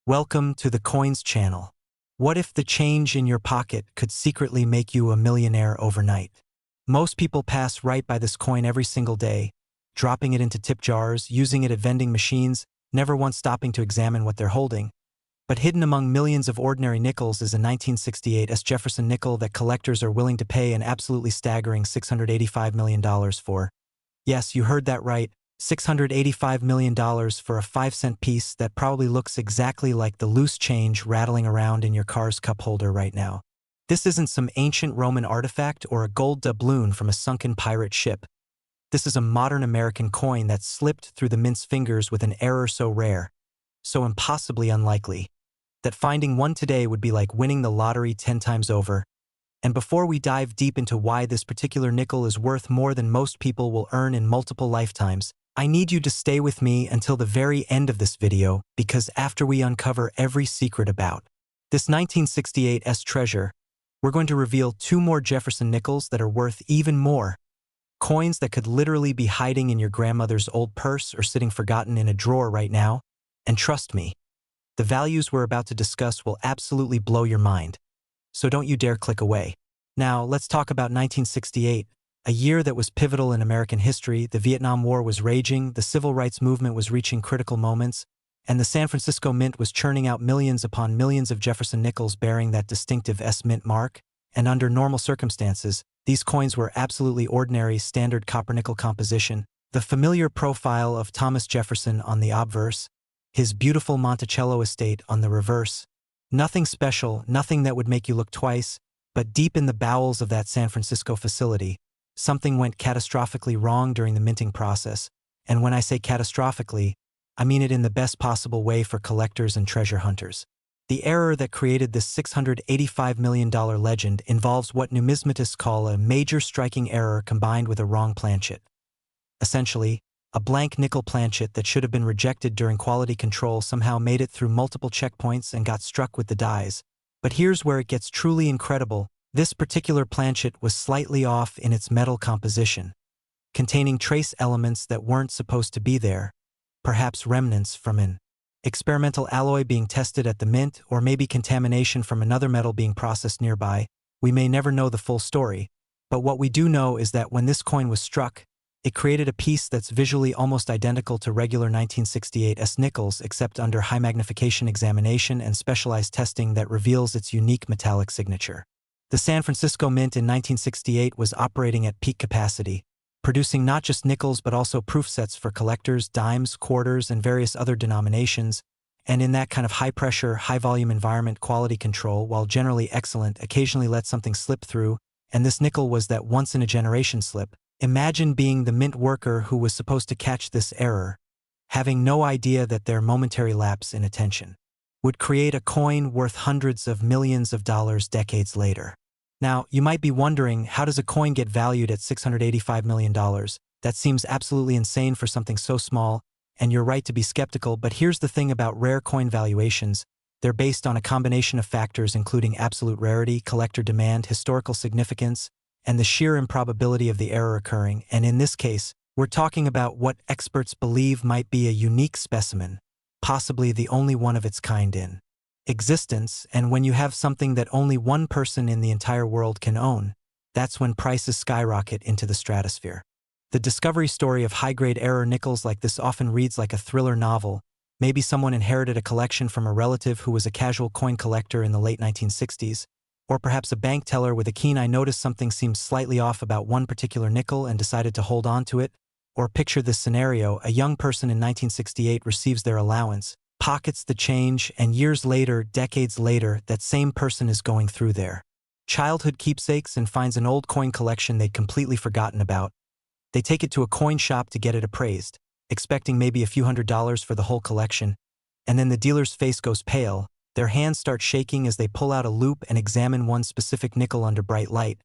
Welcome to the Coins channel. What if the change in your pocket could secretly make you a millionaire overnight? Most people pass right by this coin every single day, dropping it into tip jars, using it at vending machines, never once stopping to examine what they're holding. But hidden among millions of ordinary nickels is a 1968 Jefferson nickel that collectors are willing to pay an absolutely staggering $685 million for. Yes, you heard that right. $685 million for a 5-cent piece that probably looks exactly like the loose change rattling around in your car's cup holder right now. This isn't some ancient Roman artifact or a gold doubloon from a sunken pirate ship. This is a modern American coin that slipped through the mint's fingers with an error so rare, so impossibly unlikely, that finding one today would be like winning the lottery 10 times over. And before we dive deep into why this particular nickel is worth more than most people will earn in multiple lifetimes, I need you to stay with me until the very end of this video, because after we uncover every secret about this 1968 treasure, we're going to reveal 2 more Jefferson nickels that are worth even more. Coins that could literally be hiding in your grandmother's old purse or sitting forgotten in a drawer right now. And trust me, the values we're about to discuss will absolutely blow your mind. So don't you dare click away. Now, let's talk about 1968. A year that was pivotal in American history. The Vietnam War was raging, the civil rights movement was reaching critical moments, and the San Francisco Mint was churning out millions upon millions of Jefferson nickels bearing that distinctive S-Mint mark. And under normal circumstances, these coins were absolutely ordinary, standard copper-nickel composition. The familiar profile of Thomas Jefferson on the obverse, his beautiful Monticello estate on the reverse. Nothing special, nothing that would make you look twice, but deep in the bowels of that San Francisco facility, something went catastrophically wrong during the minting process, and when I say catastrophically, I mean it in the best possible way for collectors and treasure hunters. The error that created this $685 million legend involves what numismatists call a major striking error combined with a wrong planchet. Essentially, a blank nickel planchet that should have been rejected during quality control somehow made it through multiple checkpoints and got struck with the dies. But here's where it gets truly incredible. This particular planchet was slightly off in its metal composition, containing trace elements that weren't supposed to be there, perhaps remnants from an experimental alloy being tested at the mint, or maybe contamination from another metal being processed nearby. We may never know the full story, but what we do know is that when this coin was struck, it created a piece that's visually almost identical to regular 1968 nickels, except under high magnification examination and specialized testing that reveals its unique metallic signature. The San Francisco Mint in 1968 was operating at peak capacity, producing not just nickels but also proof sets for collectors, dimes, quarters, and various other denominations, and in that kind of high-pressure, high-volume environment, quality control, while generally excellent, occasionally let something slip through, and this nickel was that once-in-a-generation slip. Imagine being the mint worker who was supposed to catch this error, having no idea that their momentary lapse in attention would create a coin worth hundreds of millions of dollars decades later. Now, you might be wondering, how does a coin get valued at $685 million? That seems absolutely insane for something so small, and you're right to be skeptical, but here's the thing about rare coin valuations. They're based on a combination of factors including absolute rarity, collector demand, historical significance, and the sheer improbability of the error occurring. And in this case, we're talking about what experts believe might be a unique specimen, possibly the only one of its kind in existence, and when you have something that only one person in the entire world can own, that's when prices skyrocket into the stratosphere. The discovery story of high-grade error nickels like this often reads like a thriller novel. Maybe someone inherited a collection from a relative who was a casual coin collector in the late 1960s, or perhaps a bank teller with a keen eye noticed something seems slightly off about one particular nickel and decided to hold on to it. Or picture this scenario: a young person in 1968 receives their allowance, pockets the change, and years later, decades later, that same person is going through their childhood keepsakes and finds an old coin collection they'd completely forgotten about. They take it to a coin shop to get it appraised, expecting maybe a few $100s for the whole collection, and then the dealer's face goes pale, their hands start shaking as they pull out a loupe and examine one specific nickel under bright light.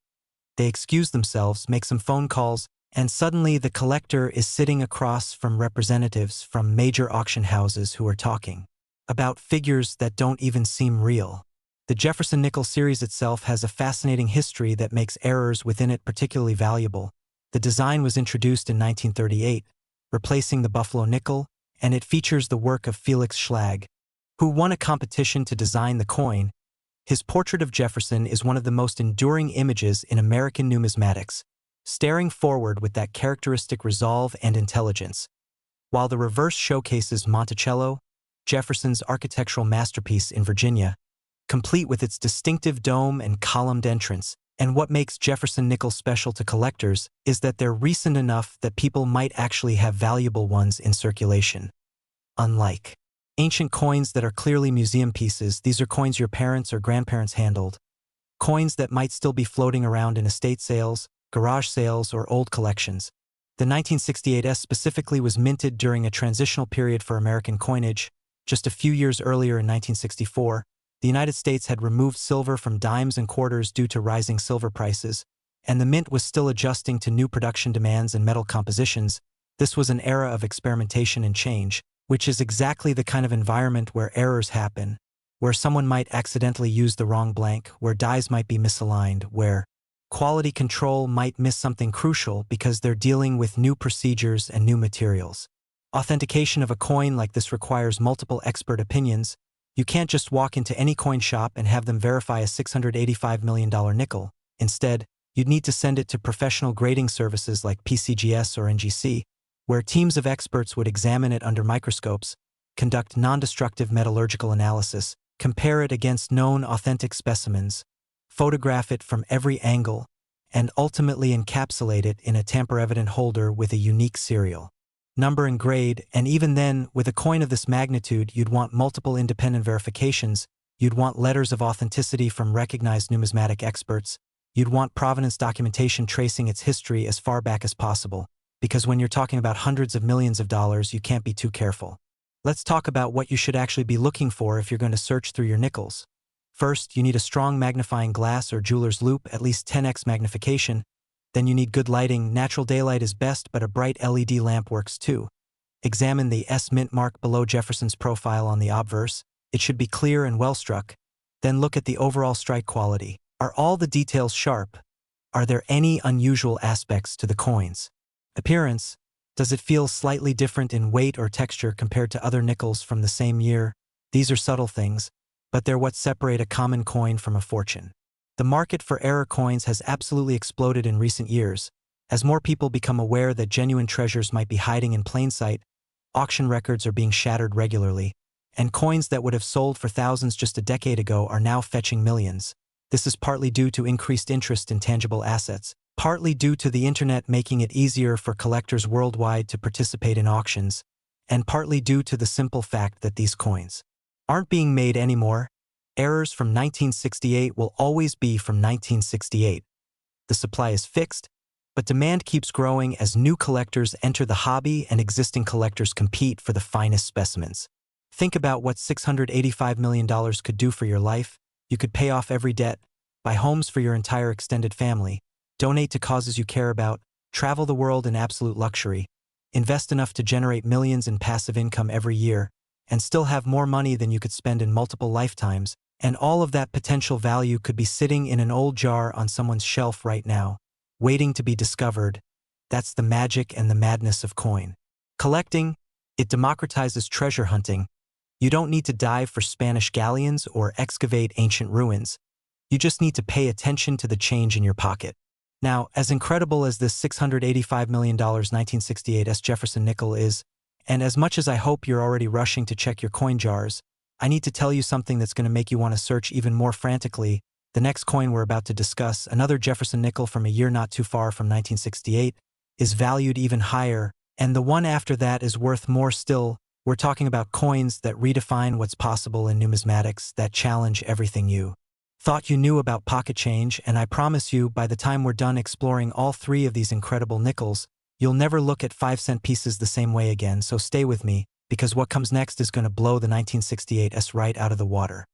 They excuse themselves, make some phone calls, and suddenly the collector is sitting across from representatives from major auction houses who are talking about figures that don't even seem real. The Jefferson nickel series itself has a fascinating history that makes errors within it particularly valuable. The design was introduced in 1938, replacing the Buffalo nickel, and it features the work of Felix Schlag, who won a competition to design the coin. His portrait of Jefferson is one of the most enduring images in American numismatics, staring forward with that characteristic resolve and intelligence, while the reverse showcases Monticello, Jefferson's architectural masterpiece in Virginia, complete with its distinctive dome and columned entrance. And what makes Jefferson nickels special to collectors is that they're recent enough that people might actually have valuable ones in circulation. Unlike ancient coins that are clearly museum pieces, these are coins your parents or grandparents handled, coins that might still be floating around in estate sales, garage sales, or old collections. The 1968S specifically was minted during a transitional period for American coinage. Just a few years earlier in 1964, the United States had removed silver from dimes and quarters due to rising silver prices, and the mint was still adjusting to new production demands and metal compositions. This was an era of experimentation and change, which is exactly the kind of environment where errors happen, where someone might accidentally use the wrong blank, where dies might be misaligned, where quality control might miss something crucial because they're dealing with new procedures and new materials. Authentication of a coin like this requires multiple expert opinions. You can't just walk into any coin shop and have them verify a $685 million nickel. Instead, you'd need to send it to professional grading services like PCGS or NGC, where teams of experts would examine it under microscopes, conduct non-destructive metallurgical analysis, compare it against known authentic specimens, photograph it from every angle, and ultimately encapsulate it in a tamper-evident holder with a unique serial number and grade. And even then, with a coin of this magnitude, you'd want multiple independent verifications. You'd want letters of authenticity from recognized numismatic experts. You'd want provenance documentation tracing its history as far back as possible, because when you're talking about hundreds of millions of dollars, you can't be too careful. Let's talk about what you should actually be looking for if you're going to search through your nickels. First, you need a strong magnifying glass or jeweler's loupe, at least 10x magnification. Then you need good lighting. Natural daylight is best, but a bright LED lamp works too. Examine the S mint mark below Jefferson's profile on the obverse. It should be clear and well struck. Then look at the overall strike quality. Are all the details sharp? Are there any unusual aspects to the coins? Appearance. Does it feel slightly different in weight or texture compared to other nickels from the same year? These are subtle things, but they're what separate a common coin from a fortune. The market for error coins has absolutely exploded in recent years. As more people become aware that genuine treasures might be hiding in plain sight, auction records are being shattered regularly, and coins that would have sold for thousands just a decade ago are now fetching millions. This is partly due to increased interest in tangible assets, partly due to the internet making it easier for collectors worldwide to participate in auctions, and partly due to the simple fact that these coins aren't being made anymore. Errors from 1968 will always be from 1968. The supply is fixed, but demand keeps growing as new collectors enter the hobby and existing collectors compete for the finest specimens. Think about what $685 million could do for your life. You could pay off every debt, buy homes for your entire extended family, donate to causes you care about, travel the world in absolute luxury, invest enough to generate millions in passive income every year, and still have more money than you could spend in multiple lifetimes. And all of that potential value could be sitting in an old jar on someone's shelf right now, waiting to be discovered. That's the magic and the madness of coin collecting. It democratizes treasure hunting. You don't need to dive for Spanish galleons or excavate ancient ruins. You just need to pay attention to the change in your pocket. Now, as incredible as this $685 million 1968 Jefferson nickel is, and as much as I hope you're already rushing to check your coin jars, I need to tell you something that's going to make you want to search even more frantically. The next coin we're about to discuss, another Jefferson nickel from a year not too far from 1968, is valued even higher, and the one after that is worth more still. We're talking about coins that redefine what's possible in numismatics, that challenge everything you thought you knew about pocket change, and I promise you, by the time we're done exploring all three of these incredible nickels, you'll never look at 5-cent pieces the same way again. So stay with me, because what comes next is going to blow the 1968S right out of the water.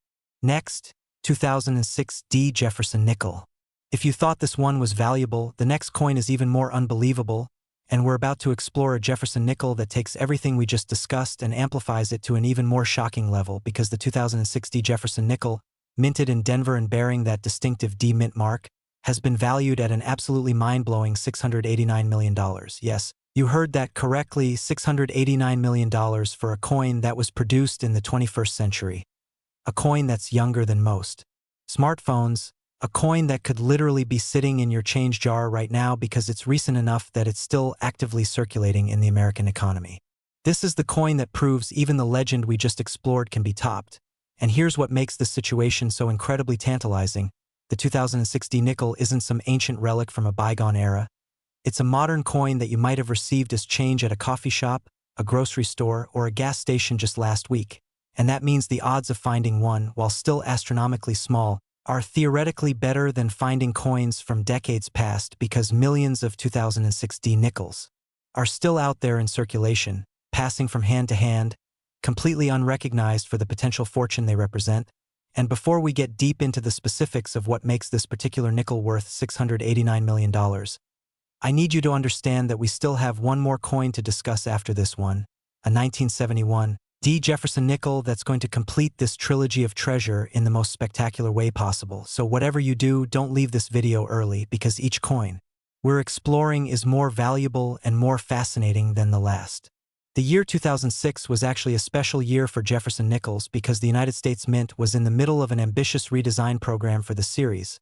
Next, 2006 D Jefferson nickel. If you thought this one was valuable, the next coin is even more unbelievable, and we're about to explore a Jefferson nickel that takes everything we just discussed and amplifies it to an even more shocking level, because the 2006 D Jefferson nickel, minted in Denver and bearing that distinctive D mint mark, has been valued at an absolutely mind-blowing $689 million. Yes, You heard that correctly, $689 million for a coin that was produced in the 21st century. A coin that's younger than most smartphones, a coin that could literally be sitting in your change jar right now because it's recent enough that it's still actively circulating in the American economy. This is the coin that proves even the legend we just explored can be topped. And here's what makes this situation so incredibly tantalizing. The 2060 nickel isn't some ancient relic from a bygone era. It's a modern coin that you might have received as change at a coffee shop, a grocery store, or a gas station just last week. And that means the odds of finding one, while still astronomically small, are theoretically better than finding coins from decades past because millions of 2060 nickels are still out there in circulation, passing from hand to hand, completely unrecognized for the potential fortune they represent. And before we get deep into the specifics of what makes this particular nickel worth $689 million, I need you to understand that we still have one more coin to discuss after this one, a 1971 Jefferson nickel that's going to complete this trilogy of treasure in the most spectacular way possible. So whatever you do, don't leave this video early because each coin we're exploring is more valuable and more fascinating than the last. The year 2006 was actually a special year for Jefferson nickels because the United States Mint was in the middle of an ambitious redesign program for the series.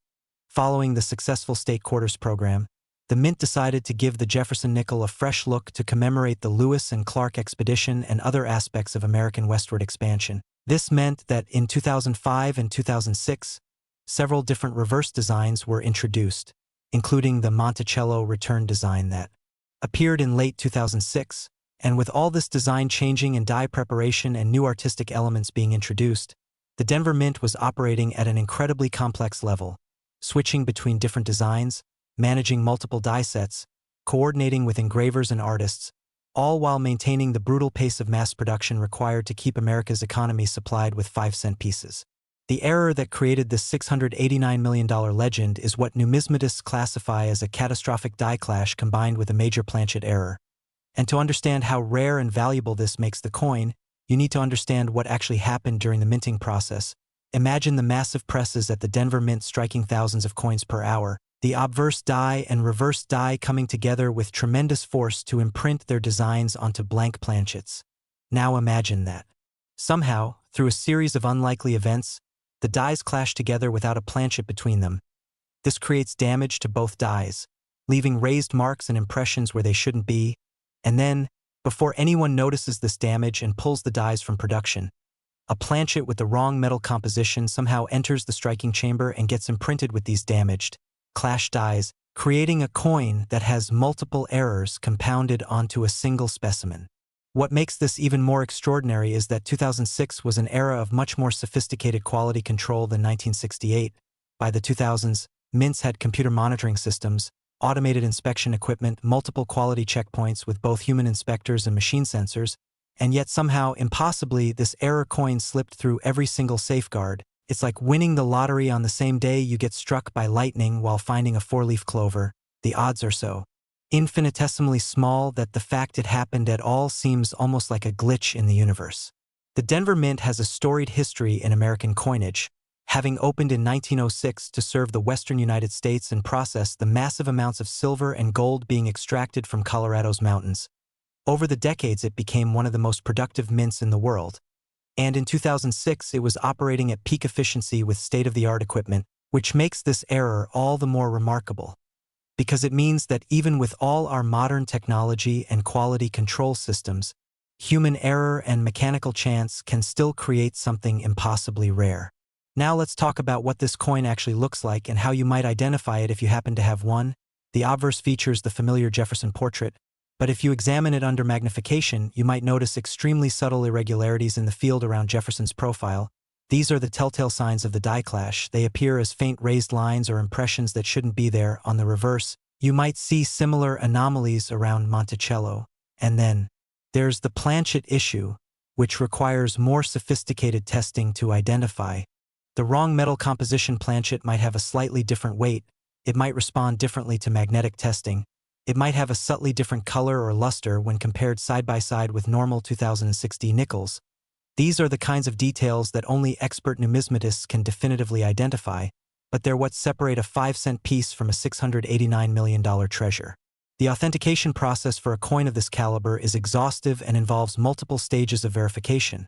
Following the successful state quarters program, the Mint decided to give the Jefferson nickel a fresh look to commemorate the Lewis and Clark expedition and other aspects of American westward expansion. This meant that in 2005 and 2006, several different reverse designs were introduced, including the Monticello return design that appeared in late 2006. And with all this design changing and die preparation and new artistic elements being introduced, the Denver Mint was operating at an incredibly complex level, switching between different designs, managing multiple die sets, coordinating with engravers and artists, all while maintaining the brutal pace of mass production required to keep America's economy supplied with 5-cent pieces. The error that created this $689 million legend is what numismatists classify as a catastrophic die clash combined with a major planchet error. And to understand how rare and valuable this makes the coin, you need to understand what actually happened during the minting process. Imagine the massive presses at the Denver Mint striking thousands of coins per hour, the obverse die and reverse die coming together with tremendous force to imprint their designs onto blank planchets. Now imagine that. Somehow, through a series of unlikely events, the dies clash together without a planchet between them. This creates damage to both dies, leaving raised marks and impressions where they shouldn't be. And then, before anyone notices this damage and pulls the dies from production, a planchet with the wrong metal composition somehow enters the striking chamber and gets imprinted with these damaged, clashed dies, creating a coin that has multiple errors compounded onto a single specimen. What makes this even more extraordinary is that 2006 was an era of much more sophisticated quality control than 1968. By the 2000s, mints had computer monitoring systems, automated inspection equipment, multiple quality checkpoints with both human inspectors and machine sensors, and yet somehow, impossibly, this error coin slipped through every single safeguard. It's like winning the lottery on the same day you get struck by lightning while finding a 4-leaf clover. The odds are so infinitesimally small that the fact it happened at all seems almost like a glitch in the universe. The Denver Mint has a storied history in American coinage, having opened in 1906 to serve the western United States and process the massive amounts of silver and gold being extracted from Colorado's mountains. Over the decades, it became one of the most productive mints in the world. And in 2006, it was operating at peak efficiency with state-of-the-art equipment, which makes this error all the more remarkable. Because it means that even with all our modern technology and quality control systems, human error and mechanical chance can still create something impossibly rare. Now let's talk about what this coin actually looks like and how you might identify it if you happen to have one. The obverse features the familiar Jefferson portrait, but if you examine it under magnification, you might notice extremely subtle irregularities in the field around Jefferson's profile. These are the telltale signs of the die clash. They appear as faint raised lines or impressions that shouldn't be there. On the reverse, you might see similar anomalies around Monticello. And then, there's the planchet issue, which requires more sophisticated testing to identify. The wrong metal composition planchet might have a slightly different weight, it might respond differently to magnetic testing, it might have a subtly different color or luster when compared side by side with normal 2060 nickels. These are the kinds of details that only expert numismatists can definitively identify, but they're what separate a 5-cent piece from a $689 million treasure. The authentication process for a coin of this caliber is exhaustive and involves multiple stages of verification.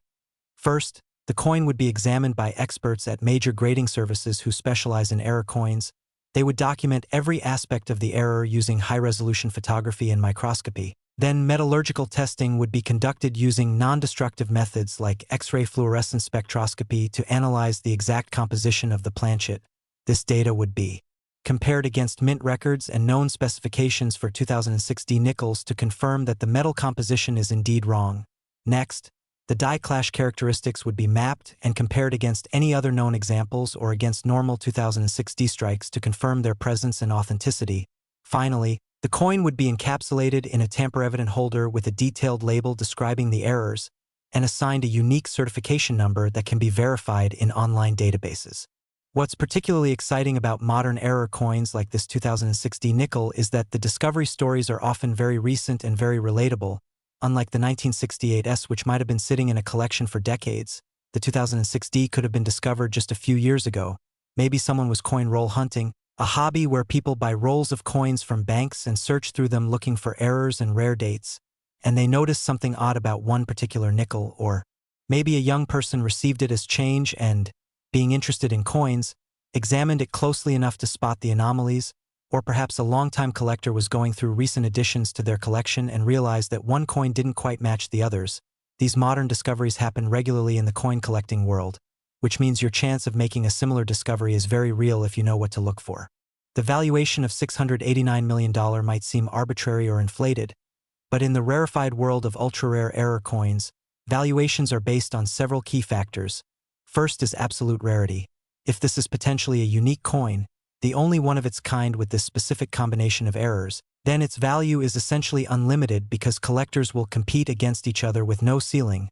First, the coin would be examined by experts at major grading services who specialize in error coins. They would document every aspect of the error using high-resolution photography and microscopy. Then metallurgical testing would be conducted using non-destructive methods like X-ray fluorescence spectroscopy to analyze the exact composition of the planchet. This data would be compared against mint records and known specifications for 2006 D nickels to confirm that the metal composition is indeed wrong. Next, the die clash characteristics would be mapped and compared against any other known examples or against normal 2006 D strikes to confirm their presence and authenticity. Finally, the coin would be encapsulated in a tamper-evident holder with a detailed label describing the errors and assigned a unique certification number that can be verified in online databases. What's particularly exciting about modern error coins like this 2006 D nickel is that the discovery stories are often very recent and very relatable. Unlike the 1968 S, which might have been sitting in a collection for decades, the 2006 D could have been discovered just a few years ago. Maybe someone was coin roll hunting, a hobby where people buy rolls of coins from banks and search through them looking for errors and rare dates, and they noticed something odd about one particular nickel, or maybe a young person received it as change and, being interested in coins, examined it closely enough to spot the anomalies, or perhaps a longtime collector was going through recent additions to their collection and realized that one coin didn't quite match the others. These modern discoveries happen regularly in the coin collecting world, which means your chance of making a similar discovery is very real if you know what to look for. The valuation of $689 million might seem arbitrary or inflated, but in the rarefied world of ultra-rare error coins, valuations are based on several key factors. First is absolute rarity. If this is potentially a unique coin, the only one of its kind with this specific combination of errors, then its value is essentially unlimited because collectors will compete against each other with no ceiling.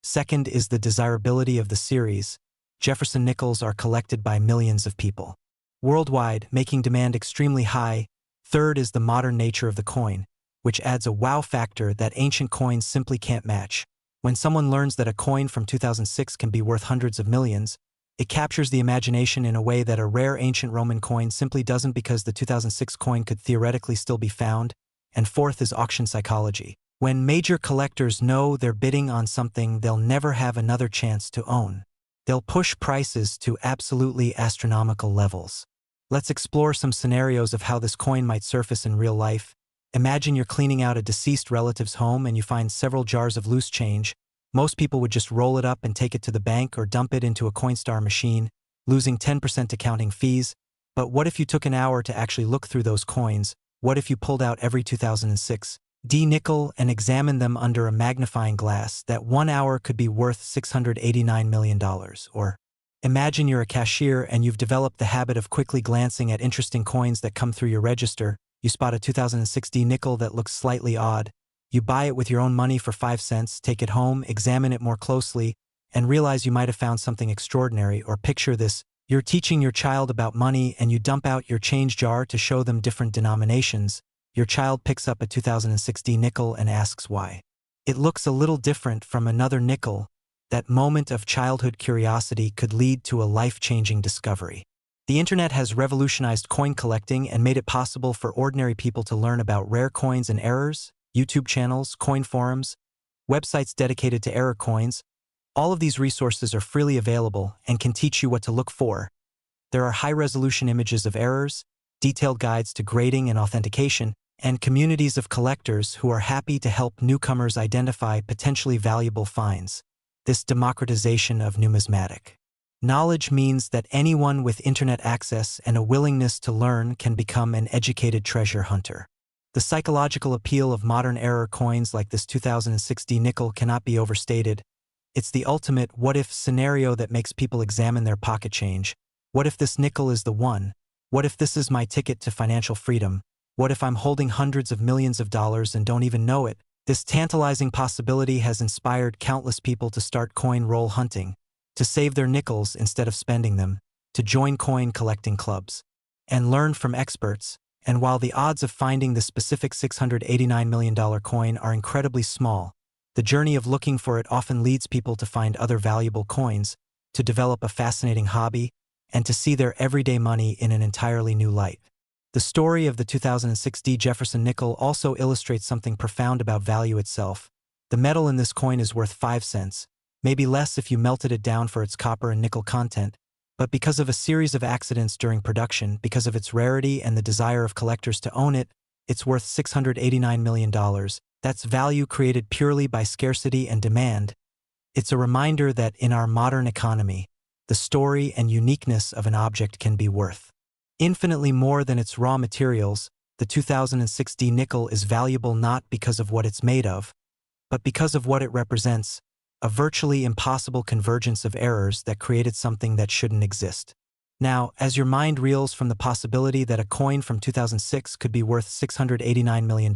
Second is the desirability of the series. Jefferson nickels are collected by millions of people worldwide, making demand extremely high. Third is the modern nature of the coin, which adds a wow factor that ancient coins simply can't match. When someone learns that a coin from 2006 can be worth hundreds of millions, it captures the imagination in a way that a rare ancient Roman coin simply doesn't, because the 2006 coin could theoretically still be found. And fourth is auction psychology. When major collectors know they're bidding on something they'll never have another chance to own, they'll push prices to absolutely astronomical levels. Let's explore some scenarios of how this coin might surface in real life. Imagine you're cleaning out a deceased relative's home and you find several jars of loose change. Most people would just roll it up and take it to the bank or dump it into a Coinstar machine, losing 10% to counting fees. But what if you took an hour to actually look through those coins? What if you pulled out every 2006 D nickel and examined them under a magnifying glass? That 1 hour could be worth $689 million. Or imagine you're a cashier and you've developed the habit of quickly glancing at interesting coins that come through your register. You spot a 2006 D nickel that looks slightly odd. You buy it with your own money for 5 cents, take it home, examine it more closely, and realize you might have found something extraordinary. Or picture this: you're teaching your child about money and you dump out your change jar to show them different denominations. Your child picks up a 2006 D nickel and asks why. It looks a little different from another nickel. That moment of childhood curiosity could lead to a life-changing discovery. The internet has revolutionized coin collecting and made it possible for ordinary people to learn about rare coins and errors. YouTube channels, coin forums, websites dedicated to error coins. All of these resources are freely available and can teach you what to look for. There are high-resolution images of errors, detailed guides to grading and authentication, and communities of collectors who are happy to help newcomers identify potentially valuable finds. This democratization of numismatic knowledge means that anyone with internet access and a willingness to learn can become an educated treasure hunter. The psychological appeal of modern error coins like this 2006 D nickel cannot be overstated. It's the ultimate what-if scenario that makes people examine their pocket change. What if this nickel is the one? What if this is my ticket to financial freedom? What if I'm holding hundreds of millions of dollars and don't even know it? This tantalizing possibility has inspired countless people to start coin roll hunting, to save their nickels instead of spending them, to join coin collecting clubs, and learn from experts. And while the odds of finding the specific $689 million coin are incredibly small, the journey of looking for it often leads people to find other valuable coins, to develop a fascinating hobby, and to see their everyday money in an entirely new light. The story of the 2006 Jefferson nickel also illustrates something profound about value itself. The metal in this coin is worth 5 cents, maybe less if you melted it down for its copper and nickel content, but because of a series of accidents during production, because of its rarity and the desire of collectors to own it, it's worth $689 million. That's value created purely by scarcity and demand. It's a reminder that in our modern economy, the story and uniqueness of an object can be worth infinitely more than its raw materials. The 2006 nickel is valuable not because of what it's made of, but because of what it represents, a virtually impossible convergence of errors that created something that shouldn't exist. Now, as your mind reels from the possibility that a coin from 2006 could be worth $689 million,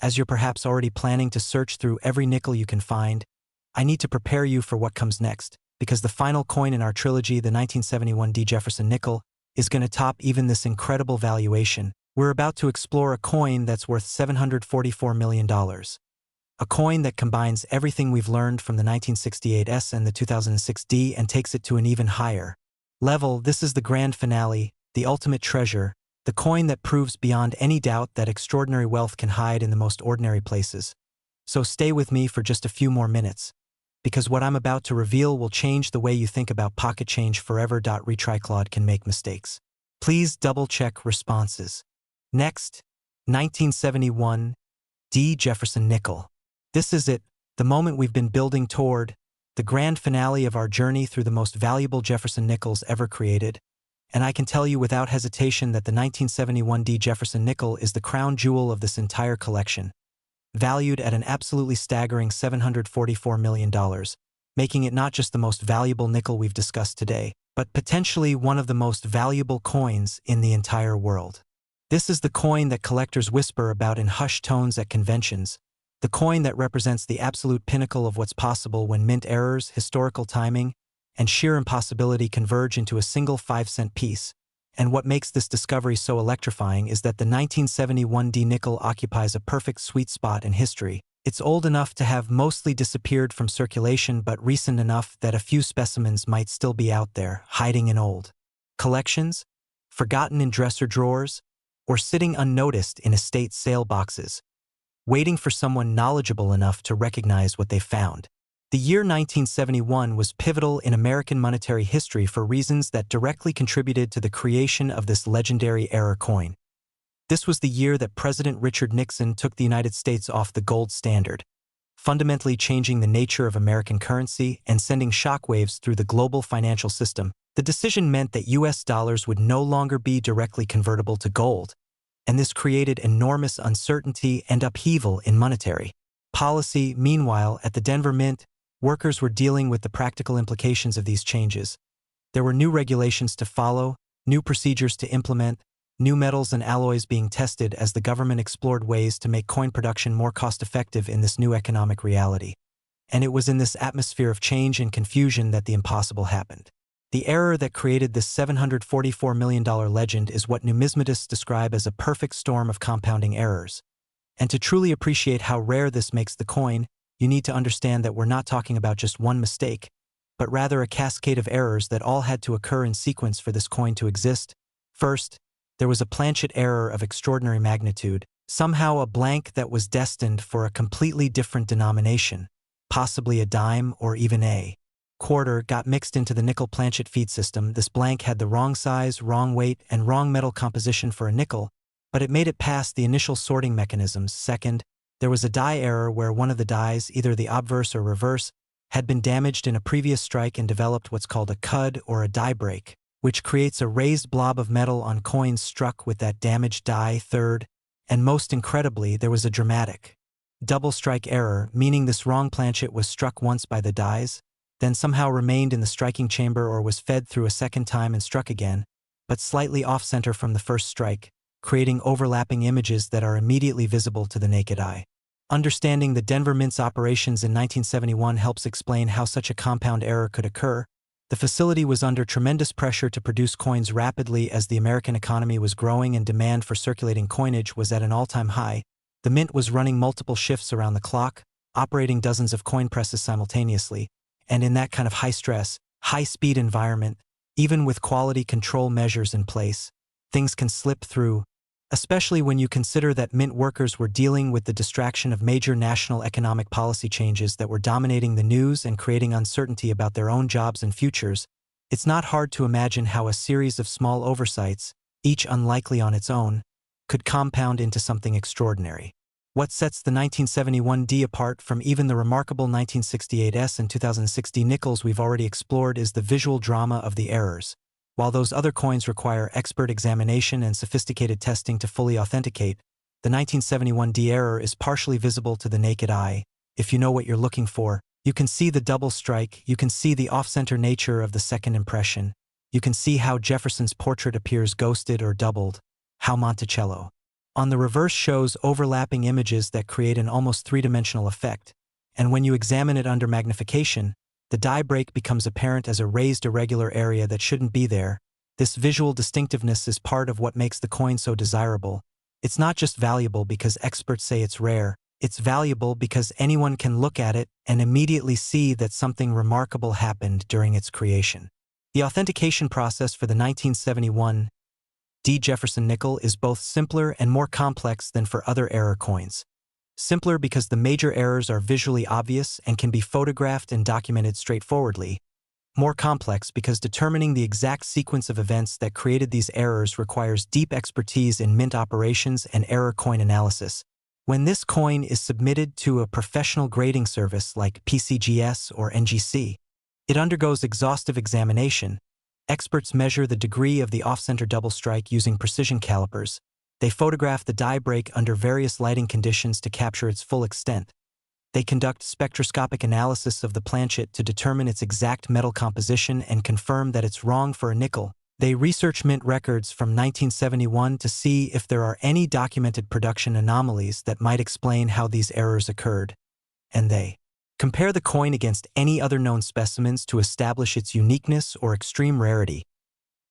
as you're perhaps already planning to search through every nickel you can find, I need to prepare you for what comes next, because the final coin in our trilogy, the 1971 Jefferson nickel, is going to top even this incredible valuation. We're about to explore a coin that's worth $744 million. A coin that combines everything we've learned from the 1968 S and the 2006 D and takes it to an even higher level. This is the grand finale, the ultimate treasure, the coin that proves beyond any doubt that extraordinary wealth can hide in the most ordinary places. So stay with me for just a few more minutes, because what I'm about to reveal will change the way you think about pocket change forever. Retriclod can make mistakes. Please double-check responses. Next, 1971 D. Jefferson nickel. This is it, the moment we've been building toward, the grand finale of our journey through the most valuable Jefferson nickels ever created. And I can tell you without hesitation that the 1971 D. Jefferson nickel is the crown jewel of this entire collection, valued at an absolutely staggering $744 million, making it not just the most valuable nickel we've discussed today, but potentially one of the most valuable coins in the entire world. This is the coin that collectors whisper about in hushed tones at conventions, the coin that represents the absolute pinnacle of what's possible when mint errors, historical timing, and sheer impossibility converge into a single 5-cent piece. And what makes this discovery so electrifying is that the 1971 D nickel occupies a perfect sweet spot in history. It's old enough to have mostly disappeared from circulation, but recent enough that a few specimens might still be out there, hiding in old collections, forgotten in dresser drawers, or sitting unnoticed in estate sale boxes, waiting for someone knowledgeable enough to recognize what they found. The year 1971 was pivotal in American monetary history for reasons that directly contributed to the creation of this legendary error coin. This was the year that President Richard Nixon took the United States off the gold standard, fundamentally changing the nature of American currency and sending shockwaves through the global financial system. The decision meant that U.S. dollars would no longer be directly convertible to gold, and this created enormous uncertainty and upheaval in monetary policy. Meanwhile, at the Denver Mint, workers were dealing with the practical implications of these changes. There were new regulations to follow, new procedures to implement, new metals and alloys being tested as the government explored ways to make coin production more cost-effective in this new economic reality. And it was in this atmosphere of change and confusion that the impossible happened. The error that created this $744 million legend is what numismatists describe as a perfect storm of compounding errors. And to truly appreciate how rare this makes the coin, you need to understand that we're not talking about just one mistake, but rather a cascade of errors that all had to occur in sequence for this coin to exist. First, there was a planchet error of extraordinary magnitude, somehow a blank that was destined for a completely different denomination, possibly a dime or even a quarter, got mixed into the nickel planchet feed system. This blank had the wrong size, wrong weight, and wrong metal composition for a nickel, but it made it past the initial sorting mechanisms. Second, there was a die error where one of the dies, either the obverse or reverse, had been damaged in a previous strike and developed what's called a cud or a die break, which creates a raised blob of metal on coins struck with that damaged die. Third, and most incredibly, there was a dramatic double strike error, meaning this wrong planchet was struck once by the dies, then somehow remained in the striking chamber or was fed through a second time and struck again, but slightly off-center from the first strike, creating overlapping images that are immediately visible to the naked eye. Understanding the Denver Mint's operations in 1971 helps explain how such a compound error could occur. The facility was under tremendous pressure to produce coins rapidly as the American economy was growing and demand for circulating coinage was at an all-time high. The Mint was running multiple shifts around the clock, operating dozens of coin presses simultaneously, and in that kind of high-stress, high-speed environment, even with quality control measures in place, things can slip through, especially when you consider that mint workers were dealing with the distraction of major national economic policy changes that were dominating the news and creating uncertainty about their own jobs and futures. It's not hard to imagine how a series of small oversights, each unlikely on its own, could compound into something extraordinary. What sets the 1971 D apart from even the remarkable 1968 S and 2006 D nickels we've already explored is the visual drama of the errors. While those other coins require expert examination and sophisticated testing to fully authenticate, the 1971 D error is partially visible to the naked eye. If you know what you're looking for, you can see the double strike, you can see the off-center nature of the second impression, you can see how Jefferson's portrait appears ghosted or doubled, how Monticello on the reverse shows overlapping images that create an almost three-dimensional effect, and when you examine it under magnification, the die break becomes apparent as a raised irregular area that shouldn't be there. This visual distinctiveness is part of what makes the coin so desirable. It's not just valuable because experts say it's rare, it's valuable because anyone can look at it and immediately see that something remarkable happened during its creation. The authentication process for the 1971 D Jefferson nickel is both simpler and more complex than for other error coins. Simpler because the major errors are visually obvious and can be photographed and documented straightforwardly. More complex because determining the exact sequence of events that created these errors requires deep expertise in mint operations and error coin analysis. When this coin is submitted to a professional grading service like PCGS or NGC, it undergoes exhaustive examination. Experts measure the degree of the off-center double strike using precision calipers. They photograph the die break under various lighting conditions to capture its full extent. They conduct spectroscopic analysis of the planchet to determine its exact metal composition and confirm that it's wrong for a nickel. They research mint records from 1971 to see if there are any documented production anomalies that might explain how these errors occurred. And they compare the coin against any other known specimens to establish its uniqueness or extreme rarity.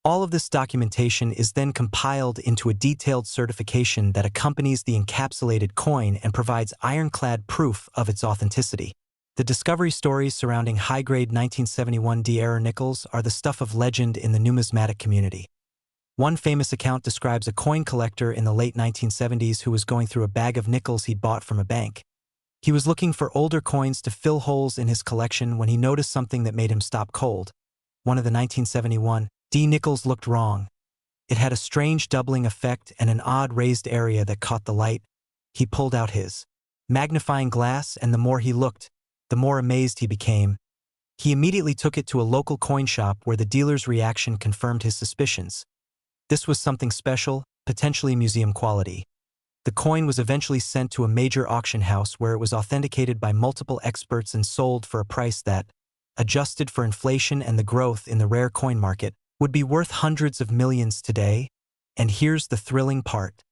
All of this documentation is then compiled into a detailed certification that accompanies the encapsulated coin and provides ironclad proof of its authenticity. The discovery stories surrounding high-grade 1971 D error nickels are the stuff of legend in the numismatic community. One famous account describes a coin collector in the late 1970s who was going through a bag of nickels he'd bought from a bank. He was looking for older coins to fill holes in his collection when he noticed something that made him stop cold. One of the 1971 D nickels looked wrong. It had a strange doubling effect and an odd raised area that caught the light. He pulled out his magnifying glass, and the more he looked, the more amazed he became. He immediately took it to a local coin shop where the dealer's reaction confirmed his suspicions. This was something special, potentially museum quality. The coin was eventually sent to a major auction house where it was authenticated by multiple experts and sold for a price that, adjusted for inflation and the growth in the rare coin market, would be worth hundreds of millions today. And here's the thrilling part.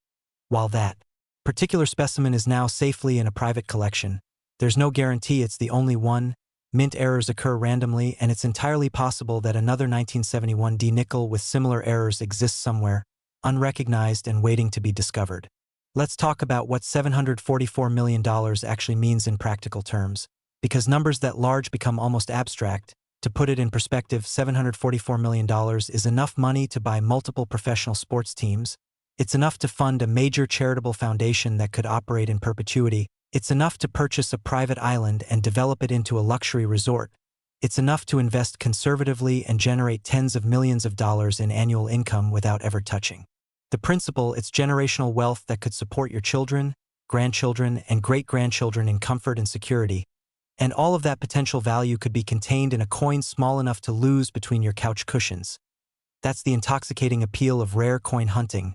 While that particular specimen is now safely in a private collection, there's no guarantee it's the only one. Mint errors occur randomly, and it's entirely possible that another 1971 D nickel with similar errors exists somewhere, unrecognized and waiting to be discovered. Let's talk about what $744 million actually means in practical terms, because numbers that large become almost abstract. To put it in perspective, $744 million is enough money to buy multiple professional sports teams. It's enough to fund a major charitable foundation that could operate in perpetuity. It's enough to purchase a private island and develop it into a luxury resort. It's enough to invest conservatively and generate tens of millions of dollars in annual income without ever touching the principal. It's generational wealth that could support your children, grandchildren, and great-grandchildren in comfort and security. And all of that potential value could be contained in a coin small enough to lose between your couch cushions. That's the intoxicating appeal of rare coin hunting,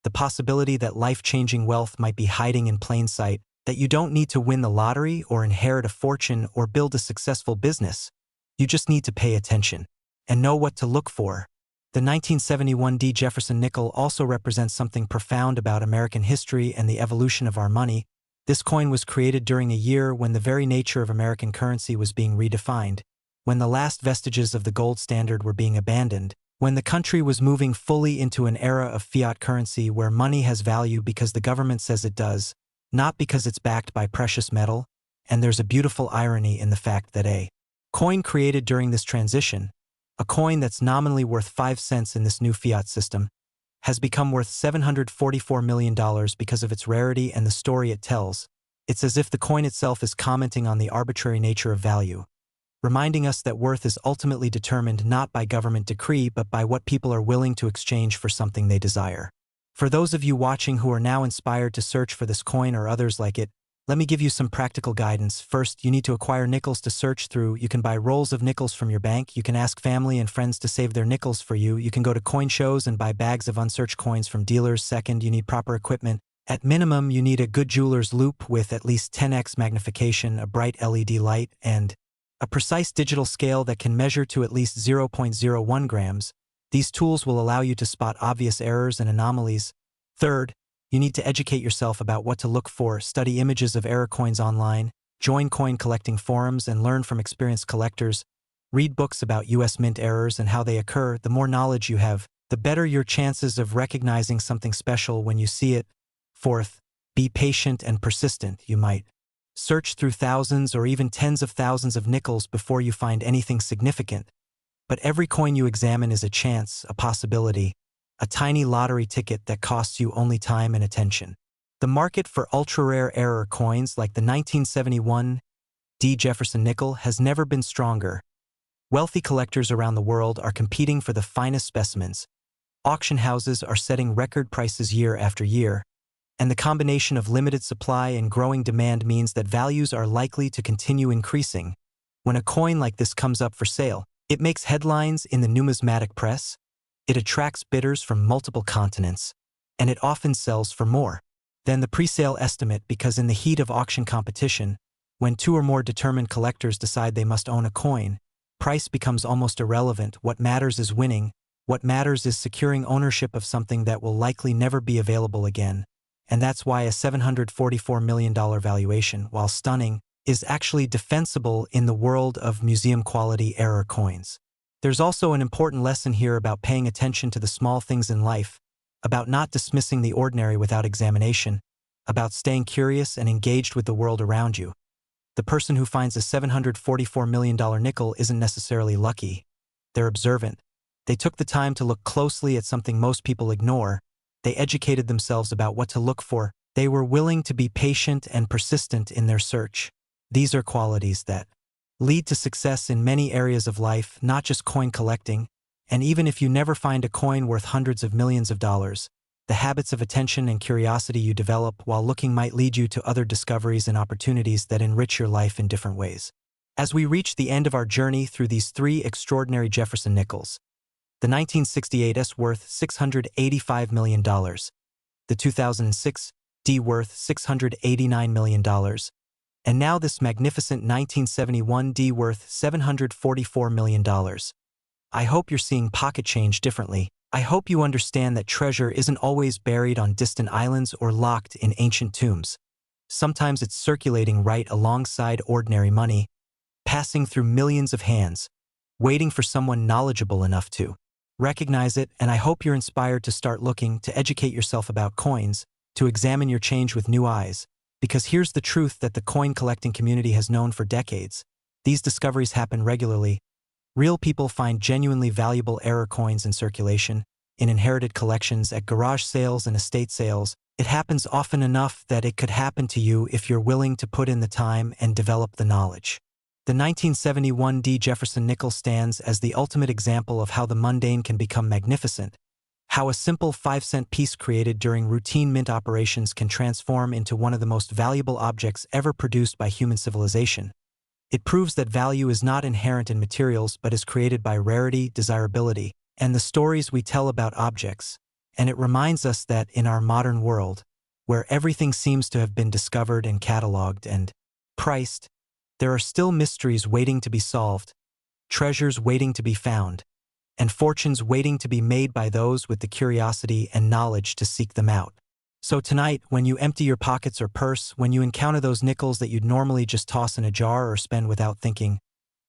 the possibility that life-changing wealth might be hiding in plain sight, that you don't need to win the lottery or inherit a fortune or build a successful business. You just need to pay attention and know what to look for. The 1971 D Jefferson nickel also represents something profound about American history and the evolution of our money. This coin was created during a year when the very nature of American currency was being redefined, when the last vestiges of the gold standard were being abandoned, when the country was moving fully into an era of fiat currency where money has value because the government says it does, not because it's backed by precious metal. And there's a beautiful irony in the fact that a coin created during this transition, a coin that's nominally worth 5 cents in this new fiat system, has become worth $744 million because of its rarity and the story it tells. It's as if the coin itself is commenting on the arbitrary nature of value, reminding us that worth is ultimately determined not by government decree but by what people are willing to exchange for something they desire. For those of you watching who are now inspired to search for this coin or others like it, let me give you some practical guidance. First, you need to acquire nickels to search through. You can buy rolls of nickels from your bank. You can ask family and friends to save their nickels for you. You can go to coin shows and buy bags of unsearched coins from dealers. Second, you need proper equipment. At minimum, you need a good jeweler's loupe with at least 10x magnification, a bright LED light, and a precise digital scale that can measure to at least 0.01 grams. These tools will allow you to spot obvious errors and anomalies. Third, you need to educate yourself about what to look for. Study images of error coins online, join coin collecting forums, and learn from experienced collectors. Read books about US mint errors and how they occur. The more knowledge you have, the better your chances of recognizing something special when you see it. Fourth, be patient and persistent. You might search through thousands or even tens of thousands of nickels before you find anything significant. But every coin you examine is a chance, a possibility, a tiny lottery ticket that costs you only time and attention. The market for ultra-rare error coins like the 1971 Jefferson nickel has never been stronger. Wealthy collectors around the world are competing for the finest specimens. Auction houses are setting record prices year after year, and the combination of limited supply and growing demand means that values are likely to continue increasing. When a coin like this comes up for sale, it makes headlines in the numismatic press. It attracts bidders from multiple continents, and it often sells for more than the pre-sale estimate because in the heat of auction competition, when two or more determined collectors decide they must own a coin, price becomes almost irrelevant. What matters is winning. What matters is securing ownership of something that will likely never be available again. And that's why a $744 million valuation, while stunning, is actually defensible in the world of museum-quality error coins. There's also an important lesson here about paying attention to the small things in life, about not dismissing the ordinary without examination, about staying curious and engaged with the world around you. The person who finds a $744 million nickel isn't necessarily lucky. They're observant. They took the time to look closely at something most people ignore. They educated themselves about what to look for. They were willing to be patient and persistent in their search. These are qualities that lead to success in many areas of life, not just coin collecting. And even if you never find a coin worth hundreds of millions of dollars, the habits of attention and curiosity you develop while looking might lead you to other discoveries and opportunities that enrich your life in different ways. As we reach the end of our journey through these three extraordinary Jefferson nickels, the 1968 S worth $685 million, the 2006 D worth $689 million, and now this magnificent 1971 D worth $744 million. I hope you're seeing pocket change differently. I hope you understand that treasure isn't always buried on distant islands or locked in ancient tombs. Sometimes it's circulating right alongside ordinary money, passing through millions of hands, waiting for someone knowledgeable enough to recognize it. And I hope you're inspired to start looking, to educate yourself about coins, to examine your change with new eyes. Because here's the truth that the coin collecting community has known for decades. These discoveries happen regularly. Real people find genuinely valuable error coins in circulation, in inherited collections, at garage sales and estate sales. It happens often enough that it could happen to you if you're willing to put in the time and develop the knowledge. The 1971 Jefferson nickel stands as the ultimate example of how the mundane can become magnificent, how a simple 5-cent piece created during routine mint operations can transform into one of the most valuable objects ever produced by human civilization. It proves that value is not inherent in materials but is created by rarity, desirability, and the stories we tell about objects. And it reminds us that in our modern world, where everything seems to have been discovered and cataloged and priced, there are still mysteries waiting to be solved, treasures waiting to be found, and fortunes waiting to be made by those with the curiosity and knowledge to seek them out. So tonight, when you empty your pockets or purse, when you encounter those nickels that you'd normally just toss in a jar or spend without thinking,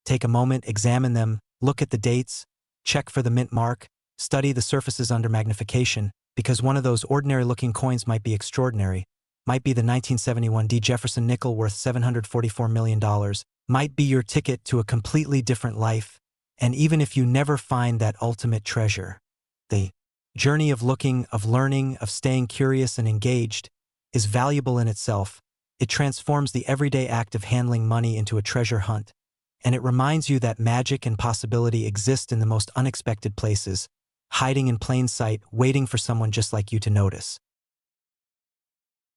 take a moment, examine them, look at the dates, check for the mint mark, study the surfaces under magnification, because one of those ordinary-looking coins might be extraordinary, might be the 1971 Jefferson nickel worth $744 million, might be your ticket to a completely different life. And even if you never find that ultimate treasure, the journey of looking, of learning, of staying curious and engaged is valuable in itself. It transforms the everyday act of handling money into a treasure hunt, and it reminds you that magic and possibility exist in the most unexpected places, hiding in plain sight, waiting for someone just like you to notice.